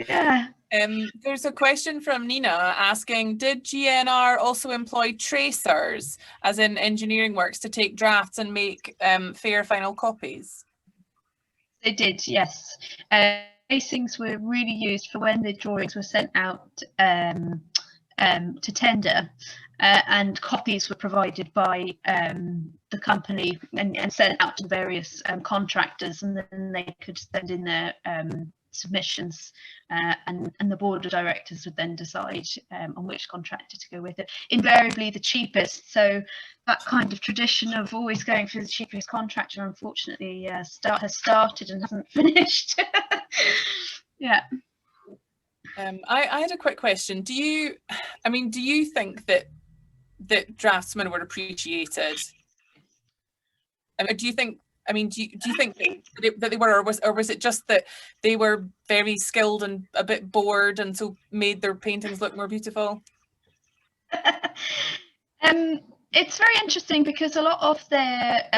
Yeah. There's a question from Nina asking, did GNR also employ tracers, as in engineering works, to take drafts and make fair final copies? They did, yes. Tracings were really used for when the drawings were sent out to tender, and copies were provided by the company and sent out to various contractors, and then they could send in their submissions, and the board of directors would then decide on which contractor to go with it. Invariably the cheapest, so that kind of tradition of always going for the cheapest contractor, unfortunately, has started and hasn't finished. Yeah. I had a quick question. Do you think that draftsmen were appreciated? Do you think that they were, or was it just that they were very skilled and a bit bored, and so made their paintings look more beautiful? It's very interesting because a lot of their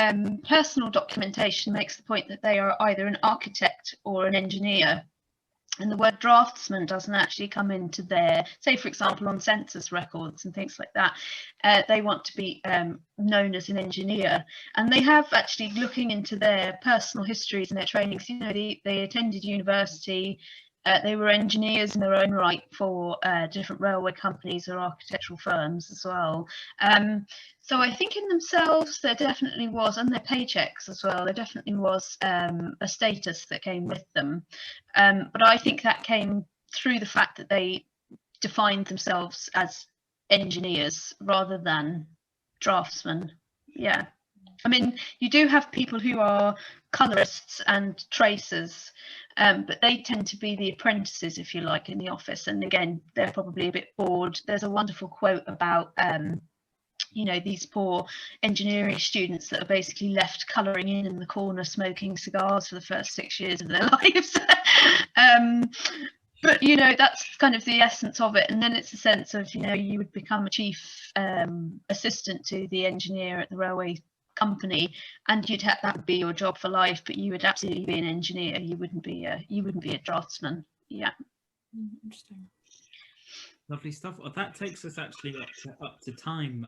personal documentation makes the point that they are either an architect or an engineer. And the word draftsman doesn't actually come into their, say, for example, on census records and things like that. They want to be known as an engineer. And they have actually, looking into their personal histories and their trainings, you know, they attended university. They were engineers in their own right for different railway companies or architectural firms as well. So I think in themselves there definitely was, and their paychecks as well, there definitely was a status that came with them. But I think that came through the fact that they defined themselves as engineers rather than draftsmen. Yeah. I mean, you do have people who are colorists and tracers, but they tend to be the apprentices, if you like, in the office. And again, they're probably a bit bored. There's a wonderful quote about, you know, these poor engineering students that are basically left colouring in the corner, smoking cigars for the first 6 years of their lives. But, you know, that's kind of the essence of it. And then it's a sense of, you know, you would become a chief assistant to the engineer at the railway company, and you'd have that would be your job for life, but you would absolutely be an engineer. You wouldn't be a draftsman. Yeah. Interesting. Lovely stuff. Well, that takes us actually up to time.